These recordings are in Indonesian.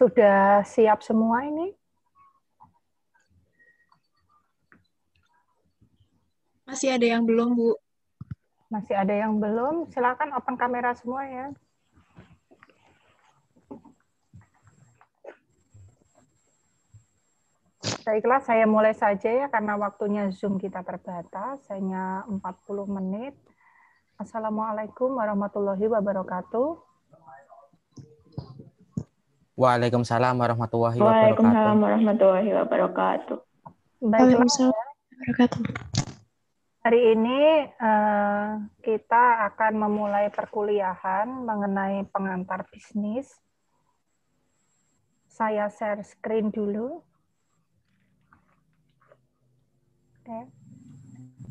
Sudah siap semua ini? Masih ada yang belum, Bu. Masih ada yang belum? Silakan open kamera semua ya. Baiklah, saya mulai saja ya, karena waktunya Zoom kita terbatas, hanya 40 menit. Assalamualaikum warahmatullahi wabarakatuh. Waalaikumsalam warahmatullahi wabarakatuh. Waalaikumsalam warahmatullahi wabarakatuh. Baiklah, Waalaikumsalam warahmatullahi wabarakatuh. hari ini kita akan memulai perkuliahan mengenai pengantar bisnis. Saya share screen dulu. Oke.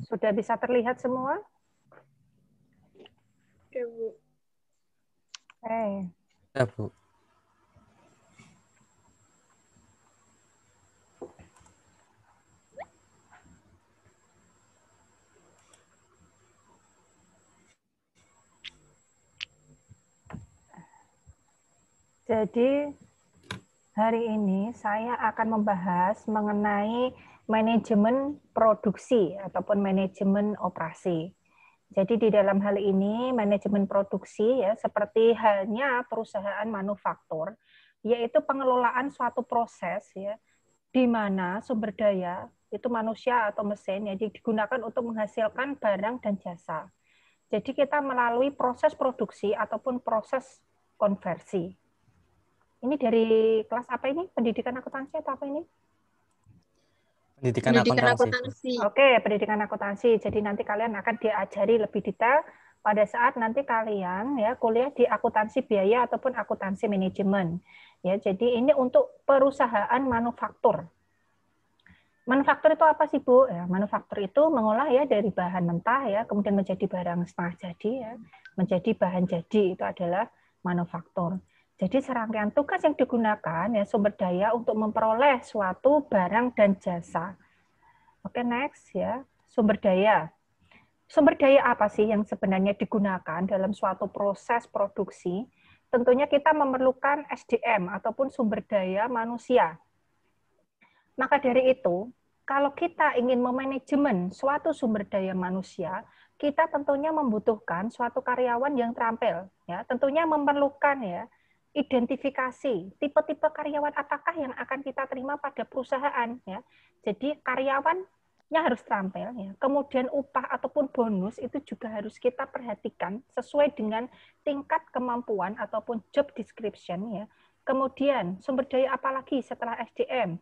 Sudah bisa terlihat semua? Ya, Bu. Oke. Ya, Bu. Jadi hari ini saya akan membahas mengenai manajemen produksi ataupun manajemen operasi. Jadi di dalam hal ini manajemen produksi ya seperti halnya perusahaan manufaktur, yaitu pengelolaan suatu proses ya di mana sumber daya itu manusia atau mesin ya digunakan untuk menghasilkan barang dan jasa. Jadi kita melalui proses produksi ataupun proses konversi. Ini dari kelas apa ini? Pendidikan akuntansi atau apa ini? Pendidikan Pendidikan akuntansi. akuntansi. Oke, pendidikan akuntansi. Jadi nanti kalian akan diajari lebih detail pada saat nanti kalian ya kuliah di akuntansi biaya ataupun akuntansi manajemen. Ya, jadi ini untuk perusahaan manufaktur. Manufaktur itu apa sih, Bu? Ya, manufaktur itu mengolah ya dari bahan mentah ya, kemudian menjadi barang setengah jadi ya, menjadi bahan jadi itu adalah manufaktur. Jadi serangkaian tugas yang digunakan ya sumber daya untuk memperoleh suatu barang dan jasa. Oke, next ya. Sumber daya. Sumber daya apa sih yang sebenarnya digunakan dalam suatu proses produksi? Tentunya kita memerlukan SDM ataupun sumber daya manusia. Maka dari itu, kalau kita ingin memanajemen suatu sumber daya manusia, kita tentunya membutuhkan suatu karyawan yang terampil. Ya, tentunya memerlukan ya identifikasi tipe-tipe karyawan apakah yang akan kita terima pada perusahaan. Ya, jadi karyawannya harus terampil. Ya. Kemudian upah ataupun bonus itu juga harus kita perhatikan sesuai dengan tingkat kemampuan ataupun job description. Ya. Kemudian sumber daya apalagi setelah SDM?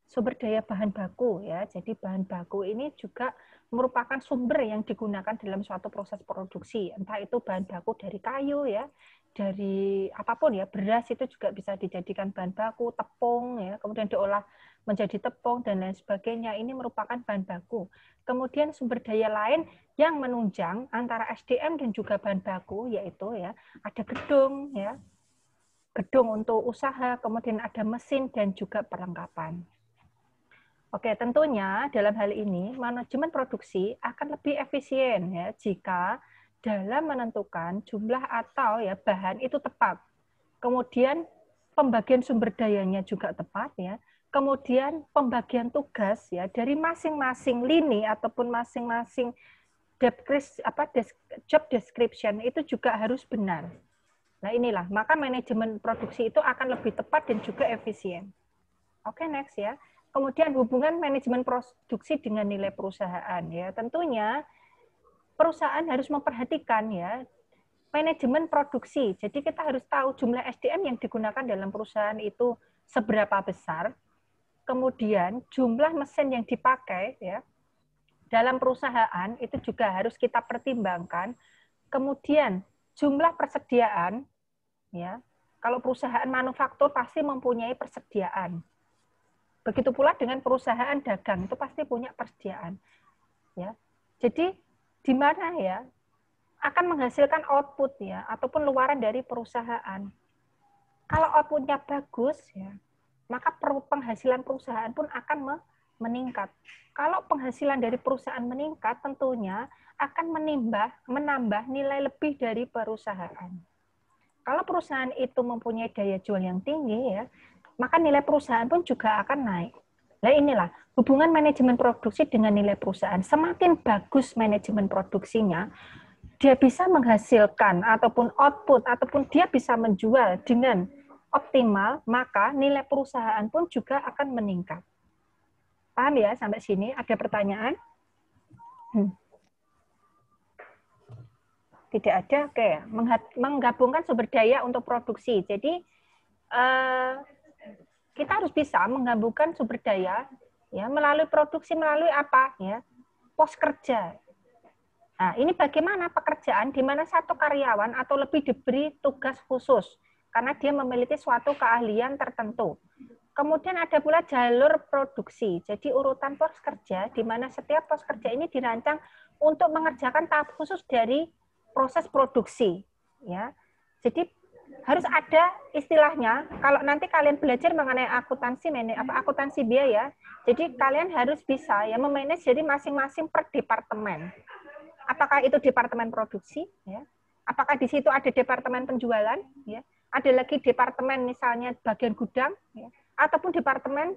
Sumber daya bahan baku ya. Jadi bahan baku ini juga merupakan sumber yang digunakan dalam suatu proses produksi. Entah itu bahan baku dari kayu ya, dari apapun ya, beras itu juga bisa dijadikan bahan baku, tepung ya, kemudian diolah menjadi tepung dan lain sebagainya. Ini merupakan bahan baku. Kemudian sumber daya lain yang menunjang antara SDM dan juga bahan baku yaitu ya ada gedung ya. Gedung untuk usaha, kemudian ada mesin dan juga perlengkapan. Oke, tentunya dalam hal ini manajemen produksi akan lebih efisien ya jika dalam menentukan jumlah atau ya bahan itu tepat. Kemudian pembagian sumber dayanya juga tepat ya. Kemudian pembagian tugas ya dari masing-masing lini ataupun masing-masing job description itu juga harus benar. Nah, inilah maka manajemen produksi itu akan lebih tepat dan juga efisien. Oke, next ya. Kemudian hubungan manajemen produksi dengan nilai perusahaan ya. Tentunya perusahaan harus memperhatikan ya manajemen produksi. Jadi kita harus tahu jumlah SDM yang digunakan dalam perusahaan itu seberapa besar. Kemudian jumlah mesin yang dipakai ya dalam perusahaan itu juga harus kita pertimbangkan. Kemudian jumlah persediaan ya. Kalau perusahaan manufaktur pasti mempunyai persediaan. Begitu pula dengan perusahaan dagang itu pasti punya persediaan. Ya. Jadi di mana ya akan menghasilkan output ya ataupun luaran dari perusahaan. Kalau outputnya bagus ya, maka penghasilan perusahaan pun akan meningkat. Kalau penghasilan dari perusahaan meningkat, tentunya akan menambah nilai lebih dari perusahaan. Kalau perusahaan itu mempunyai daya jual yang tinggi ya, maka nilai perusahaan pun juga akan naik. Nah inilah hubungan manajemen produksi dengan nilai perusahaan. Semakin bagus manajemen produksinya, dia bisa menghasilkan ataupun output ataupun dia bisa menjual dengan optimal, maka nilai perusahaan pun juga akan meningkat. Paham ya sampai sini? Ada pertanyaan? Tidak ada? Oke. Menggabungkan sumber daya untuk produksi. Jadi kita harus bisa menggabungkan sumber daya ya melalui produksi, melalui apa ya? Pos kerja. Nah, ini bagaimana pekerjaan di mana satu karyawan atau lebih diberi tugas khusus karena dia memiliki suatu keahlian tertentu. Kemudian ada pula jalur produksi. Jadi urutan pos kerja di mana setiap pos kerja ini dirancang untuk mengerjakan tahap khusus dari proses produksi, ya. Jadi harus ada istilahnya. Kalau nanti kalian belajar mengenai akuntansi biaya, jadi kalian harus bisa ya memanage jadi masing-masing per departemen. Apakah itu departemen produksi, ya? Apakah di situ ada departemen penjualan, ya? Ada lagi departemen misalnya bagian gudang, ya? Ataupun departemen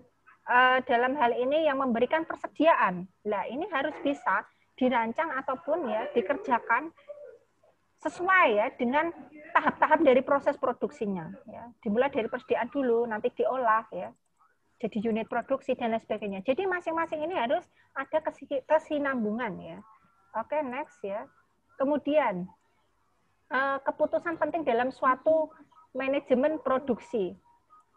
dalam hal ini yang memberikan persediaan. Nah, ini harus bisa dirancang ataupun ya dikerjakan sesuai ya dengan tahap-tahap dari proses produksinya. Ya. Dimulai dari persediaan dulu, nanti diolah ya, jadi unit produksi dan lain sebagainya. Jadi masing-masing ini harus ada kesinambungan ya. Oke, next ya. Kemudian keputusan penting dalam suatu manajemen produksi.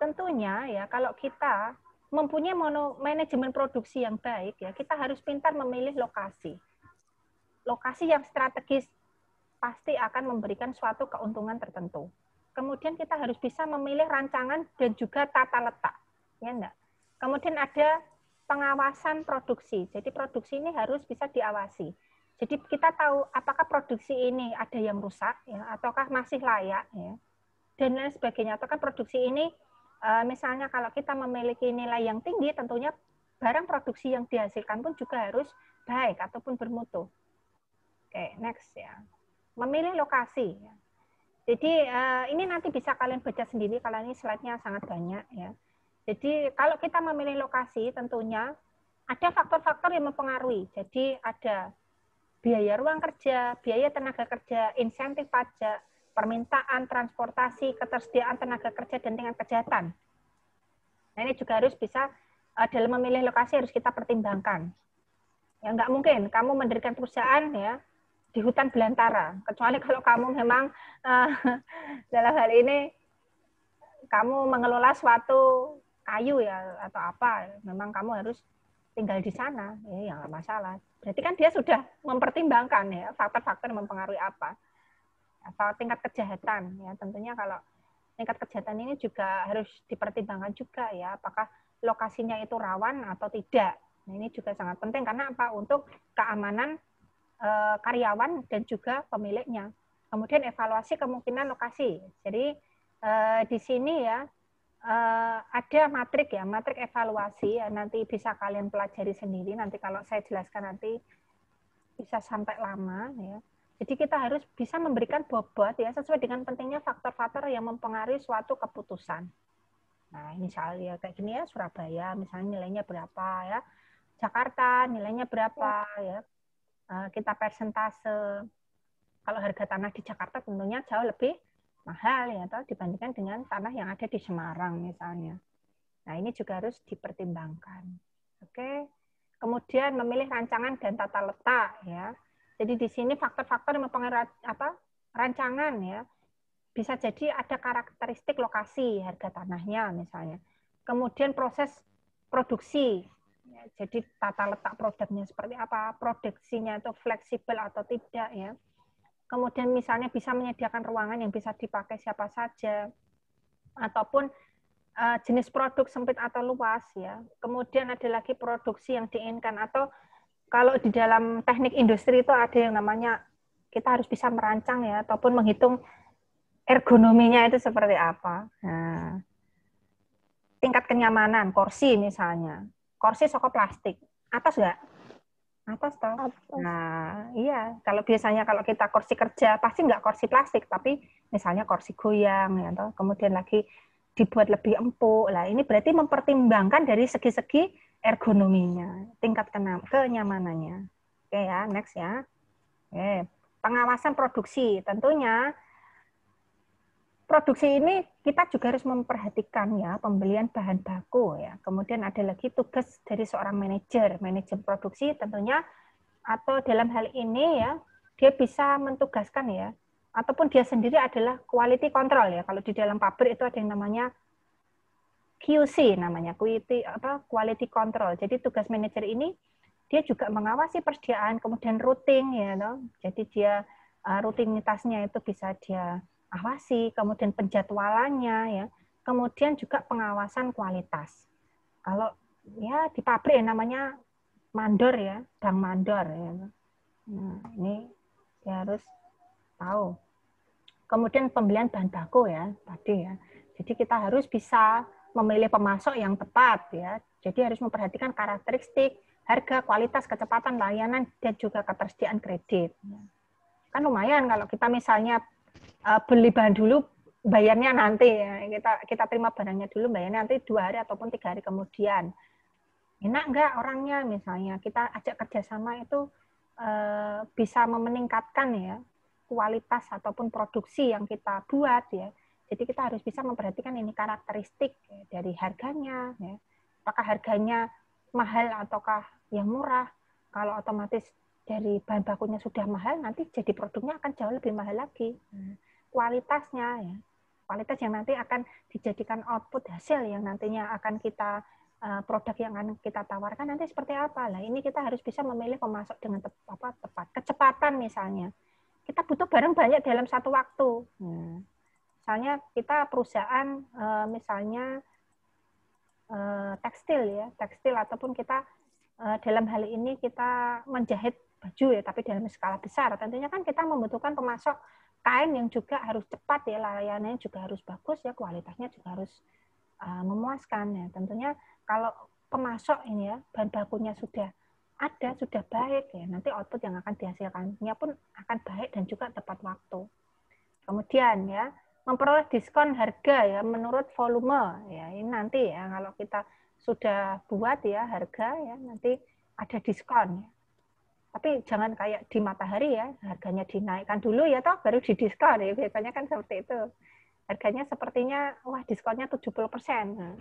Tentunya ya kalau kita mempunyai manajemen produksi yang baik ya, kita harus pintar memilih lokasi. Lokasi yang strategis pasti akan memberikan suatu keuntungan tertentu. Kemudian kita harus bisa memilih rancangan dan juga tata letak. Ya enggak? Kemudian ada pengawasan produksi. Jadi produksi ini harus bisa diawasi. Jadi kita tahu apakah produksi ini ada yang rusak ya, ataukah masih layak ya. Dan lain sebagainya. Ataukah produksi ini misalnya kalau kita memiliki nilai yang tinggi, tentunya barang produksi yang dihasilkan pun juga harus baik ataupun bermutu. Oke, next ya. Memilih lokasi. Jadi ini nanti bisa kalian baca sendiri kalau ini slide-nya sangat banyak ya. Jadi kalau kita memilih lokasi tentunya ada faktor-faktor yang mempengaruhi. Jadi ada biaya ruang kerja, biaya tenaga kerja, insentif pajak, permintaan, transportasi, ketersediaan tenaga kerja, dan tingkat kejahatan. Nah, ini juga harus bisa dalam memilih lokasi harus kita pertimbangkan. Ya nggak mungkin kamu mendirikan perusahaan ya di hutan belantara, kecuali kalau kamu memang dalam hal ini kamu mengelola suatu kayu ya atau apa, memang kamu harus tinggal di sana, ya nggak masalah. Berarti kan dia sudah mempertimbangkan ya faktor-faktor yang mempengaruhi apa. Atau tingkat kejahatan ya tentunya kalau tingkat kejahatan ini juga harus dipertimbangkan juga ya apakah lokasinya itu rawan atau tidak. Nah, ini juga sangat penting karena apa? Untuk keamanan karyawan dan juga pemiliknya. Kemudian evaluasi kemungkinan lokasi. Jadi di sini ya ada matrik ya, matrik evaluasi ya, nanti bisa kalian pelajari sendiri. Nanti kalau saya jelaskan nanti bisa sampai lama ya. Jadi kita harus bisa memberikan bobot ya sesuai dengan pentingnya faktor-faktor yang mempengaruhi suatu keputusan. Nah, misalnya kayak gini ya, Surabaya misalnya nilainya berapa ya. Jakarta nilainya berapa ya. Kita persentase. Kalau harga tanah di Jakarta tentunya jauh lebih mahal ya toh dibandingkan dengan tanah yang ada di Semarang misalnya. Nah, ini juga harus dipertimbangkan. Oke. Kemudian memilih rancangan dan tata letak ya. Jadi di sini faktor-faktor yang mempengaruhi rancangan ya. Bisa jadi ada karakteristik lokasi harga tanahnya misalnya. Kemudian proses produksi. Ya, jadi tata letak produknya seperti apa, produksinya itu fleksibel atau tidak ya. Kemudian misalnya bisa menyediakan ruangan yang bisa dipakai siapa saja. Ataupun jenis produk sempit atau luas ya. Kemudian ada lagi produksi yang diinginkan atau kalau di dalam teknik industri itu ada yang namanya kita harus bisa merancang ya ataupun menghitung ergonominya itu seperti apa. Nah, tingkat kenyamanan kursi misalnya. Kursi soko plastik. Atas enggak? Atas toh. Atas. Nah, iya. Kalau biasanya kalau kita kursi kerja pasti nggak kursi plastik, tapi misalnya kursi goyang ya toh. Kemudian lagi dibuat lebih empuk. Lah, ini berarti mempertimbangkan dari segi-segi ergonominya, tingkat kenyamanannya. Oke ya, next ya. Oke. Pengawasan produksi. Tentunya produksi ini kita juga harus memperhatikan ya pembelian bahan baku ya. Kemudian ada lagi tugas dari seorang manajer produksi tentunya, atau dalam hal ini ya dia bisa mentugaskan ya, ataupun dia sendiri adalah quality control ya. Kalau di dalam pabrik itu ada yang namanya QC namanya, quality control. Jadi tugas manajer ini dia juga mengawasi persediaan, kemudian routing ya, jadi dia rutinitasnya itu bisa dia awasi, kemudian penjadwalannya ya, kemudian juga pengawasan kualitas. Kalau ya di pabrik ya, namanya mandor ya, bank mandor ya. Nah, ini dia harus tahu. Kemudian pembelian bahan baku ya tadi ya. Jadi kita harus bisa memilih pemasok yang tepat ya. Jadi harus memperhatikan karakteristik, harga, kualitas, kecepatan layanan, dan juga ketersediaan kredit. Kan lumayan kalau kita misalnya beli bahan dulu, bayarnya nanti ya. Kita terima barangnya dulu, bayarnya nanti 2 hari ataupun 3 hari kemudian. Enak nggak orangnya misalnya kita ajak kerjasama itu bisa meningkatkan ya kualitas ataupun produksi yang kita buat ya. Jadi kita harus bisa memperhatikan ini karakteristik ya, dari harganya ya. Apakah harganya mahal ataukah yang murah? Kalau otomatis dari bahan bakunya sudah mahal, nanti jadi produknya akan jauh lebih mahal lagi. Kualitasnya ya, kualitas yang nanti akan dijadikan output hasil yang nantinya akan kita produk yang akan kita tawarkan nanti seperti apa. Nah, ini kita harus bisa memilih pemasok dengan tepat. Kecepatan misalnya. Kita butuh barang banyak dalam satu waktu. Misalnya kita perusahaan misalnya tekstil ataupun kita dalam hal ini kita menjahit baju ya, tapi dalam skala besar. Tentunya kan kita membutuhkan pemasok kain yang juga harus cepat ya, layanannya juga harus bagus ya, kualitasnya juga harus memuaskan ya. Tentunya kalau pemasok ini ya bahan bakunya sudah ada, sudah baik ya, nanti output yang akan dihasilkannya pun akan baik dan juga tepat waktu. Kemudian ya memperoleh diskon harga ya menurut volume ya, ini nanti ya kalau kita sudah buat ya harga ya nanti ada diskon ya. Tapi jangan kayak di Matahari ya, harganya dinaikkan dulu ya toh baru didiskon ya, biasanya kan seperti itu. Harganya sepertinya wah diskonnya 70%. Nah,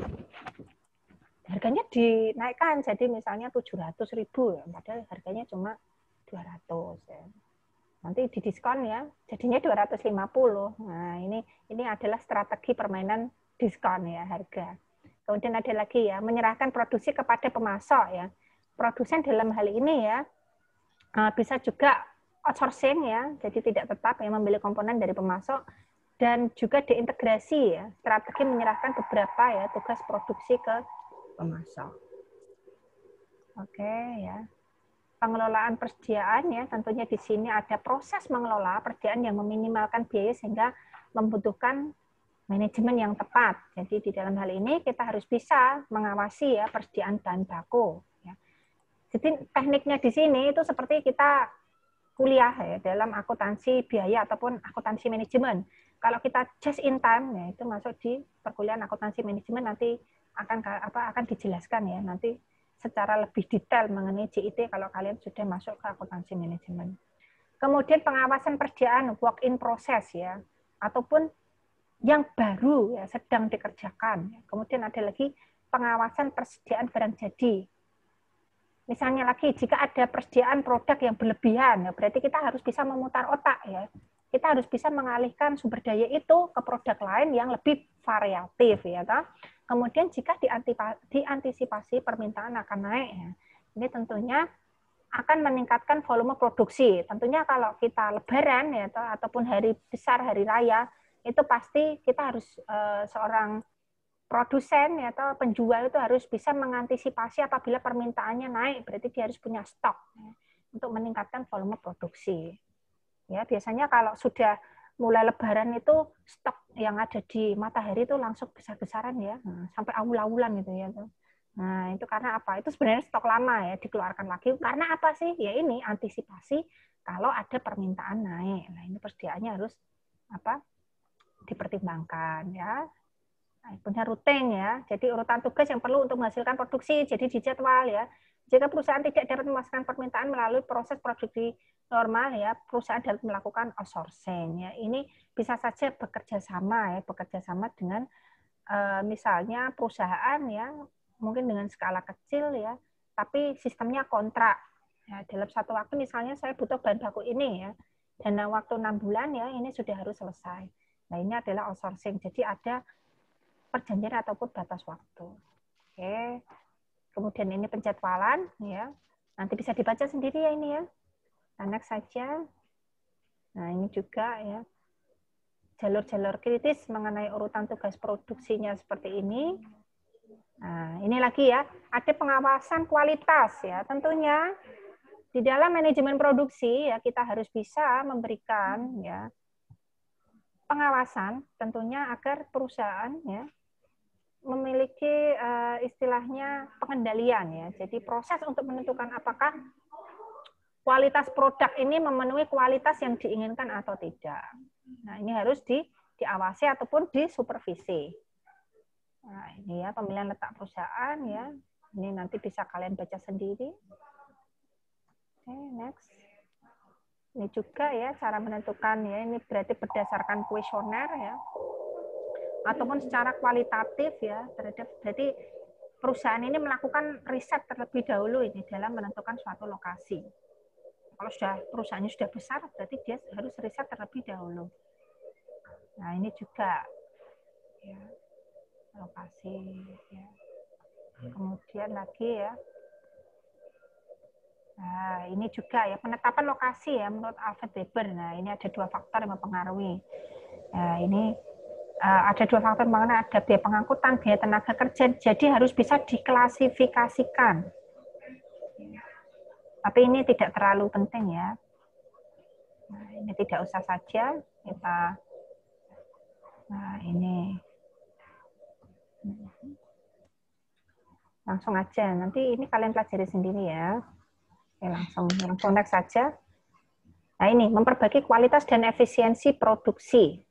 harganya dinaikkan jadi misalnya 700.000 ya, padahal harganya cuma 200 ya. Nanti didiskon ya, jadinya 250. Nah, ini adalah strategi permainan diskon ya harga. Kemudian ada lagi ya, menyerahkan produksi kepada pemasok ya. Produsen dalam hal ini ya bisa juga outsourcing ya, jadi tidak tetap ya membeli komponen dari pemasok, dan juga diintegrasi ya, strategi menyerahkan beberapa ya tugas produksi ke pemasok. Oke ya. Pengelolaan persediaan ya, tentunya di sini ada proses mengelola persediaan yang meminimalkan biaya sehingga membutuhkan manajemen yang tepat. Jadi di dalam hal ini kita harus bisa mengawasi ya persediaan bahan baku. Ya. Jadi tekniknya di sini itu seperti kita kuliah ya dalam akuntansi biaya ataupun akuntansi manajemen. Kalau kita just in time ya itu masuk di perkuliahan akuntansi manajemen, nanti akan dijelaskan ya nanti secara lebih detail mengenai JIT kalau kalian sudah masuk ke akuntansi manajemen. Kemudian pengawasan persediaan work in process ya, ataupun yang baru ya sedang dikerjakan. Kemudian ada lagi pengawasan persediaan barang jadi. Misalnya lagi jika ada persediaan produk yang berlebihan, ya berarti kita harus bisa memutar otak ya. Kita harus bisa mengalihkan sumber daya itu ke produk lain yang lebih variatif ya toh. Kemudian jika diantisipasi permintaan akan naik ya. Ini tentunya akan meningkatkan volume produksi. Tentunya kalau kita lebaran ya toh, ataupun hari besar, hari raya, itu pasti kita harus seorang produsen ya atau penjual itu harus bisa mengantisipasi apabila permintaannya naik, berarti dia harus punya stok ya, untuk meningkatkan volume produksi. Ya, biasanya kalau sudah mulai lebaran itu stok yang ada di Matahari itu langsung besar-besaran ya, sampai awul-awulan gitu ya. Nah, itu karena apa? Itu sebenarnya stok lama ya, dikeluarkan lagi. Karena apa sih? Ya ini antisipasi kalau ada permintaan naik. Nah, ini persediaannya harus apa? Dipertimbangkan ya. Nah, punya routing ya. Jadi urutan tugas yang perlu untuk menghasilkan produksi jadi dijadwal ya. Jika perusahaan tidak dapat memuaskan permintaan melalui proses produksi normal ya, perusahaan dapat melakukan outsourcing ya. Ini bisa saja bekerja sama ya, bekerja sama dengan misalnya perusahaan ya, mungkin dengan skala kecil ya, tapi sistemnya kontrak. Ya, dalam satu waktu misalnya saya butuh bahan baku ini ya, dan waktu 6 bulan ya, ini sudah harus selesai. Nah, ini adalah outsourcing. Jadi ada perjanjian ataupun batas waktu. Oke. Kemudian ini penjadwalan ya. Nanti bisa dibaca sendiri ya ini ya. Nah, next saja. Nah, ini juga ya. Jalur-jalur kritis mengenai urutan tugas produksinya seperti ini. Nah, ini lagi ya, ada pengawasan kualitas ya. Tentunya di dalam manajemen produksi ya kita harus bisa memberikan ya pengawasan tentunya agar perusahaan ya memiliki istilahnya pengendalian ya. Jadi proses untuk menentukan apakah kualitas produk ini memenuhi kualitas yang diinginkan atau tidak. Nah, ini harus diawasi ataupun disupervisi. Nah, ini ya pemilihan letak perusahaan ya. Ini nanti bisa kalian baca sendiri. Oke, next. Ini juga ya cara menentukan ya. Ini berarti berdasarkan kuesioner ya. Ataupun secara kualitatif ya. Berarti perusahaan ini melakukan riset terlebih dahulu ini dalam menentukan suatu lokasi. Kalau perusahaannya sudah besar, berarti dia harus riset terlebih dahulu. Nah, ini juga ya. Lokasi ya. Kemudian lagi ya. Nah, ini juga ya penetapan lokasi ya menurut Alfred Weber. Nah, ini ada 2 faktor yang mempengaruhi. Nah, ini ada 2 faktor mana ada biaya pengangkutan, biaya tenaga kerja. Jadi harus bisa diklasifikasikan. Tapi ini tidak terlalu penting ya. Nah, ini tidak usah saja kita. Nah, ini langsung aja. Nanti ini kalian pelajari sendiri ya. Oke, langsung next saja. Nah, ini memperbaiki kualitas dan efisiensi produksi.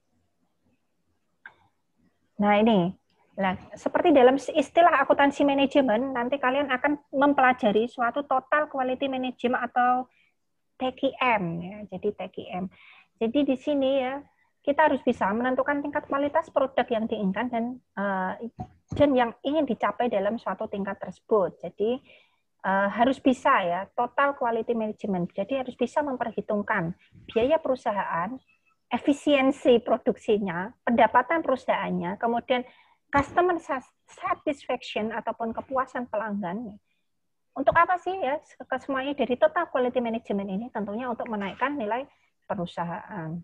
Nah, ini. Nah, seperti dalam istilah akuntansi manajemen, nanti kalian akan mempelajari suatu total quality management atau TQM ya. Jadi TQM. Jadi di sini ya kita harus bisa menentukan tingkat kualitas produk yang diinginkan dan yang ingin dicapai dalam suatu tingkat tersebut. Jadi harus bisa ya total quality management. Jadi harus bisa memperhitungkan biaya perusahaan, efisiensi produksinya, pendapatan perusahaannya, kemudian customer satisfaction ataupun kepuasan pelanggan. Untuk apa sih ya semuanya dari total quality management ini tentunya untuk menaikkan nilai perusahaan.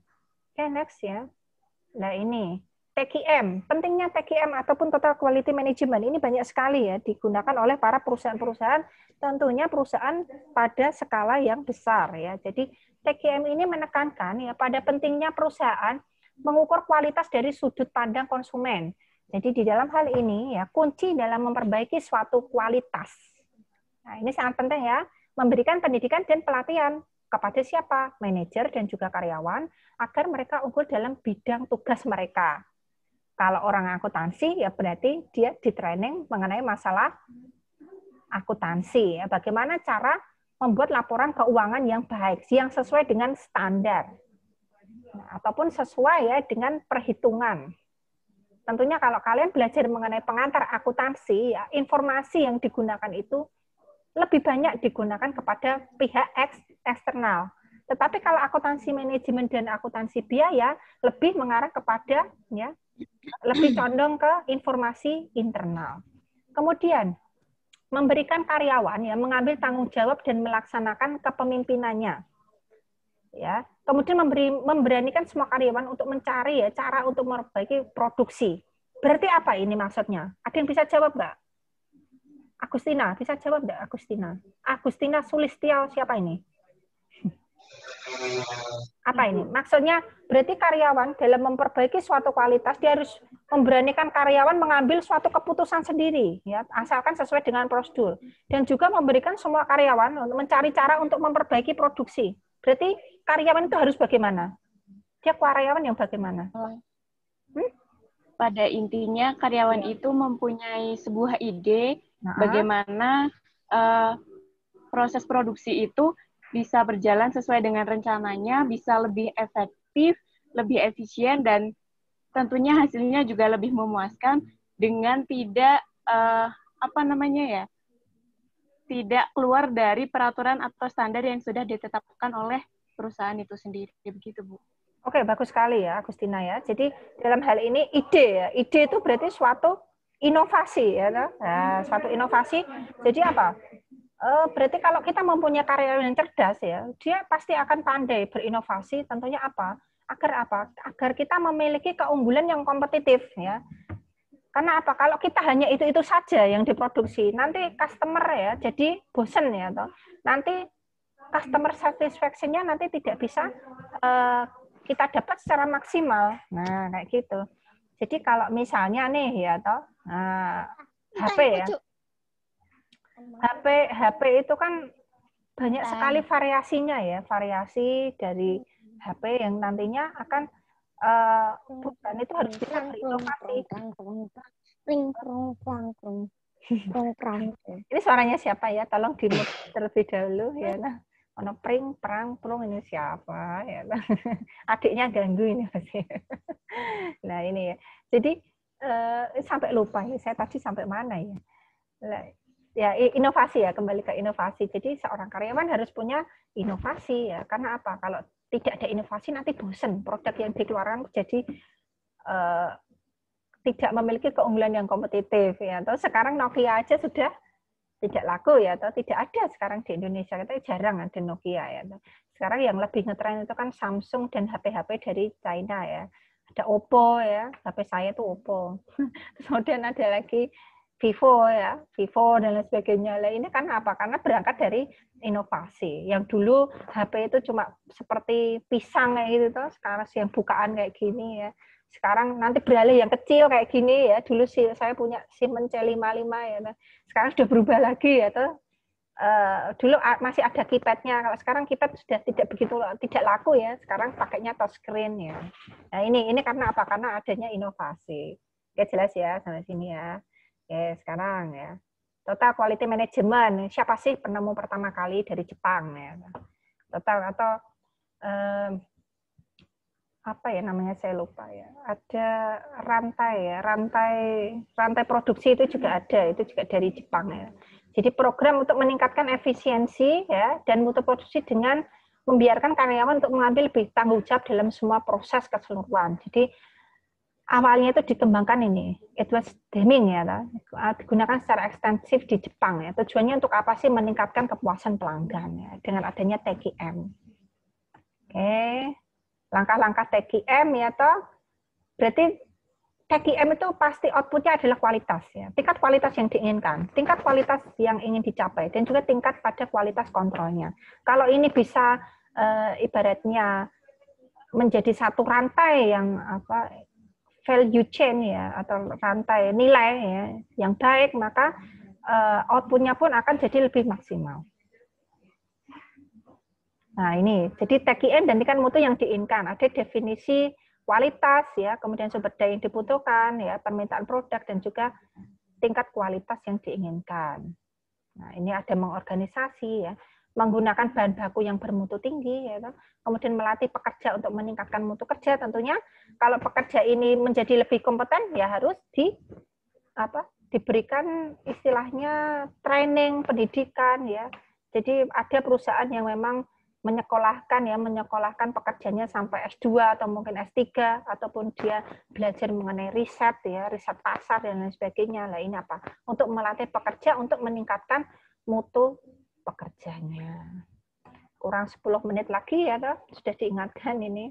Oke, next ya. Nah, ini TQM. Pentingnya TQM ataupun Total Quality Management ini banyak sekali ya digunakan oleh para perusahaan-perusahaan, tentunya perusahaan pada skala yang besar ya. Jadi TQM ini menekankan ya pada pentingnya perusahaan mengukur kualitas dari sudut pandang konsumen. Jadi di dalam hal ini ya kunci dalam memperbaiki suatu kualitas. Nah, ini sangat penting ya, memberikan pendidikan dan pelatihan kepada siapa? Manajer dan juga karyawan, agar mereka unggul dalam bidang tugas mereka. Kalau orang akuntansi, ya berarti dia di-training mengenai masalah akuntansi. Ya, bagaimana cara membuat laporan keuangan yang baik, yang sesuai dengan standar. Nah, ataupun sesuai ya dengan perhitungan. Tentunya kalau kalian belajar mengenai pengantar akuntansi, ya, informasi yang digunakan itu lebih banyak digunakan kepada pihak eksternal. Tetapi kalau akuntansi manajemen dan akuntansi biaya lebih mengarah kepada ya lebih condong ke informasi internal. Kemudian memberikan karyawan ya mengambil tanggung jawab dan melaksanakan kepemimpinannya. Ya, kemudian memberanikan semua karyawan untuk mencari ya cara untuk memperbaiki produksi. Berarti apa ini maksudnya? Ada yang bisa jawab nggak? Agustina, bisa jawab enggak Agustina? Agustina Sulistyo siapa ini? Apa ini? Maksudnya berarti karyawan dalam memperbaiki suatu kualitas dia harus memberanikan karyawan mengambil suatu keputusan sendiri, ya, asalkan sesuai dengan prosedur, dan juga memberikan semua karyawan untuk mencari cara untuk memperbaiki produksi. Berarti karyawan itu harus bagaimana? Dia karyawan yang bagaimana? Pada intinya karyawan itu mempunyai sebuah ide bagaimana proses produksi itu bisa berjalan sesuai dengan rencananya, bisa lebih efektif, lebih efisien, dan tentunya hasilnya juga lebih memuaskan dengan tidak tidak keluar dari peraturan atau standar yang sudah ditetapkan oleh perusahaan itu sendiri. Begitu, Bu. Oke, bagus sekali ya, Agustina ya. Jadi dalam hal ini ide ya, ide itu berarti suatu inovasi ya, nah, suatu inovasi. Jadi apa? Berarti kalau kita mempunyai karyawan yang cerdas ya, dia pasti akan pandai berinovasi. Tentunya apa? Agar apa? Agar kita memiliki keunggulan yang kompetitif ya. Karena apa? Kalau kita hanya itu saja yang diproduksi, nanti customer ya jadi bosen ya, toh. Nanti customer satisfaction-nya nanti tidak bisa kita dapat secara maksimal. Nah, kayak gitu. Jadi kalau misalnya nih ya, toh, HP ya. HP itu kan banyak sekali variasinya ya, variasi dari HP yang nantinya akan perusahaan itu harus bisa berinovasi. Ini suaranya siapa ya? Tolong di-mute terlebih dahulu ya. Nah, ono pring, perang, plung, ini siapa ya? Adiknya ganggu ini pasti. Nah ini ya. Jadi sampai lupa ya. Saya tadi sampai mana ya? Ya inovasi ya, kembali ke inovasi. Jadi seorang karyawan harus punya inovasi ya. Karena apa? Kalau tidak ada inovasi nanti bosen. Produk yang dikeluarkan jadi tidak memiliki keunggulan yang kompetitif ya. Atau sekarang Nokia aja sudah tidak laku ya, atau tidak ada sekarang di Indonesia. Kita jarang ada Nokia ya. Sekarang yang lebih ngetren itu kan Samsung dan HP-HP dari China ya. Ada Oppo ya, HP saya itu Oppo. Kemudian ada lagi Vivo ya, Vivo dan lain sebagainya. Lah ini kan apa? Karena berangkat dari inovasi. Yang dulu HP itu cuma seperti pisang kayak gitu toh, sekarang yang bukaan kayak gini ya. Sekarang nanti beralih yang kecil kayak gini ya. Dulu sih saya punya Siemens C55 ya. Sekarang sudah berubah lagi ya toh. Dulu masih ada keypad-nya. Kalau sekarang keypad sudah tidak laku ya. Sekarang pakainya touchscreen ya. Nah ini karena apa? Karena adanya inovasi. Ya jelas ya sampai sini ya. Oke, sekarang ya. Total Quality Management. Siapa sih penemu pertama kali dari Jepang ya? Total atau apa ya namanya saya lupa ya. Ada rantai ya, rantai produksi itu juga ada, itu juga dari Jepang ya. Jadi program untuk meningkatkan efisiensi ya dan mutu produksi dengan membiarkan karyawan untuk mengambil lebih tanggung jawab dalam semua proses keseluruhan. Jadi awalnya itu dikembangkan ini, Edward Deming ya, digunakan secara ekstensif di Jepang ya. Tujuannya untuk apa sih? Meningkatkan kepuasan pelanggan ya, dengan adanya TQM. Oke, langkah-langkah TQM ya toh. Berarti TQM itu pasti outputnya adalah kualitas ya, tingkat kualitas yang diinginkan, tingkat kualitas yang ingin dicapai, dan juga tingkat pada kualitas kontrolnya. Kalau ini bisa ibaratnya menjadi satu rantai yang value chain ya, atau rantai nilai ya yang baik, maka outputnya pun akan jadi lebih maksimal. Nah ini, jadi TQM dan tingkat mutu yang diinginkan. Ada definisi kualitas ya, kemudian sumber daya yang dibutuhkan ya, permintaan produk, dan juga tingkat kualitas yang diinginkan. Nah ini ada mengorganisasi ya, menggunakan bahan baku yang bermutu tinggi ya, kemudian melatih pekerja untuk meningkatkan mutu kerja. Tentunya kalau pekerja ini menjadi lebih kompeten ya harus diberikan istilahnya training, pendidikan ya. Jadi ada perusahaan yang memang menyekolahkan pekerjanya sampai S2 atau mungkin S3, ataupun dia belajar mengenai riset ya, riset pasar dan lain sebagainya. Lah ini apa? Untuk melatih pekerja untuk meningkatkan mutu pekerjanya. Kurang 10 menit lagi ya, toh. Sudah diingatkan ini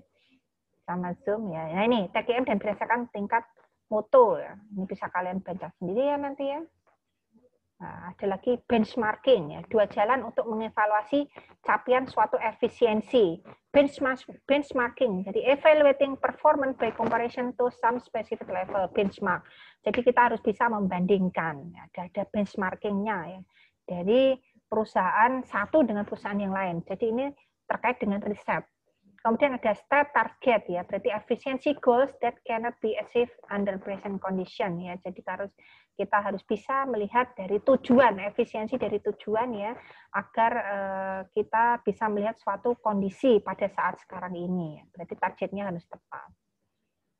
sama Zoom ya. Nah ini TQM dan berdasarkan tingkat mutu ya. Ini bisa kalian baca sendiri ya nanti ya. Nah, ada lagi benchmarking, ya, 2 jalan untuk mengevaluasi capaian suatu efisiensi. Benchmarking, jadi evaluating performance by comparison to some specific level, benchmark. Jadi kita harus bisa membandingkan, ya, ada benchmarkingnya ya, dari perusahaan satu dengan perusahaan yang lain. Jadi ini terkait dengan riset. Kemudian ada state target, ya, berarti efficiency goals that cannot be achieved under present condition, ya. Jadi kita harus bisa melihat dari tujuan, efisiensi dari tujuan, ya, agar kita bisa melihat suatu kondisi pada saat sekarang ini, ya. Berarti targetnya harus tepat.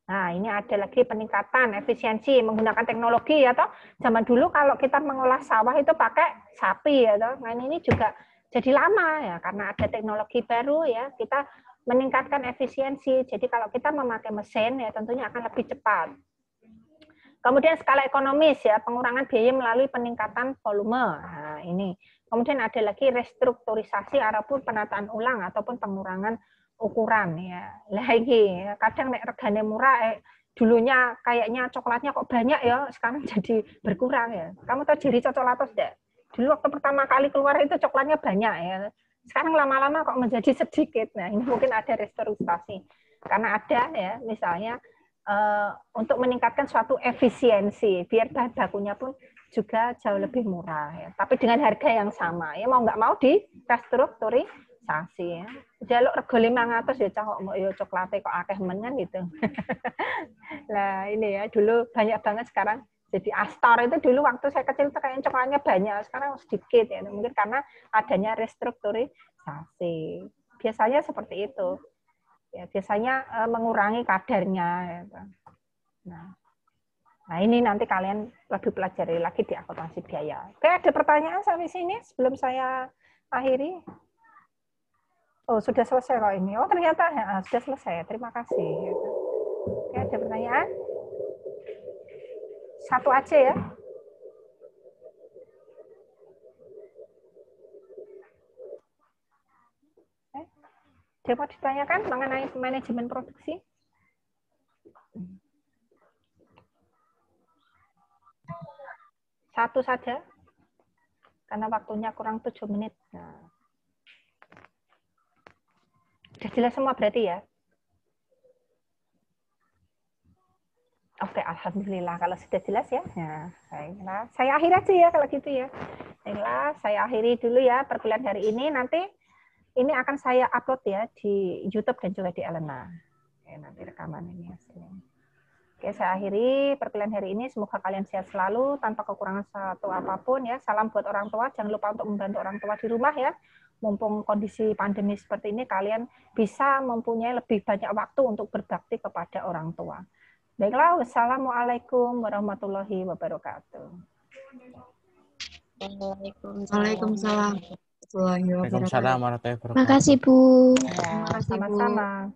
Nah, ini ada lagi peningkatan efisiensi menggunakan teknologi, ya toh. Zaman dulu kalau kita mengolah sawah itu pakai sapi, ya toh. Nah, ini juga jadi lama, ya, karena ada teknologi baru, ya, kita meningkatkan efisiensi. Jadi kalau kita memakai mesin, ya tentunya akan lebih cepat. Kemudian skala ekonomis, ya, pengurangan biaya melalui peningkatan volume. Nah, ini. Kemudian ada lagi restrukturisasi ataupun penataan ulang ataupun pengurangan ukuran, ya. Lagi kadang nek regane murah, dulunya kayaknya coklatnya kok banyak ya, sekarang jadi berkurang, ya. Kamu tahu Jerry Cocoklatos enggak? Dulu waktu pertama kali keluar itu coklatnya banyak, ya. Sekarang lama-lama kok menjadi sedikit. Nah, ini mungkin ada restrukturisasi. Karena ada, ya, misalnya untuk meningkatkan suatu efisiensi, biar bahan bakunya pun juga jauh lebih murah, ya. Tapi dengan harga yang sama, ya, mau nggak mau di restrukturisasi, ya. Jaluk rego 500 ya cah kok ya coklate kok akeh men kan gitu. Nah, ini ya, dulu banyak banget, sekarang jadi Astor itu dulu waktu saya kecil itu kayaknya coklatnya banyak, sekarang sedikit, ya. Mungkin karena adanya restrukturisasi. Biasanya seperti itu. Ya, biasanya mengurangi kadarnya. Ya. Nah, ini nanti kalian lebih pelajari lagi di akuntansi biaya. Oke, ada pertanyaan sampai sini sebelum saya akhiri? Oh, sudah selesai kok ini. Oh, ternyata ya, sudah selesai. Terima kasih. Oke, ada pertanyaan? Satu aja ya. Dapat ditanyakan mengenai manajemen produksi? Satu saja, karena waktunya kurang 7 menit. Nah. Sudah jelas semua berarti ya? Oke, alhamdulillah kalau sudah jelas ya. Nah, baiklah. Saya akhiri aja ya kalau gitu ya. Baiklah, saya akhiri dulu ya perkuliahan hari ini. Nanti ini akan saya upload ya di YouTube dan juga di Elena. Oke, nanti rekaman ini hasilnya. Oke, saya akhiri perkuliahan hari ini. Semoga kalian sehat selalu tanpa kekurangan satu apapun ya. Salam buat orang tua. Jangan lupa untuk membantu orang tua di rumah ya. Mumpung kondisi pandemi seperti ini, kalian bisa mempunyai lebih banyak waktu untuk berbakti kepada orang tua. Baiklah, wassalamualaikum warahmatullahi wabarakatuh. Waalaikumsalam warahmatullahi wabarakatuh. Waalaikumsalam warahmatullahi wabarakatuh. Makasih, Bu. Ya, sama-sama.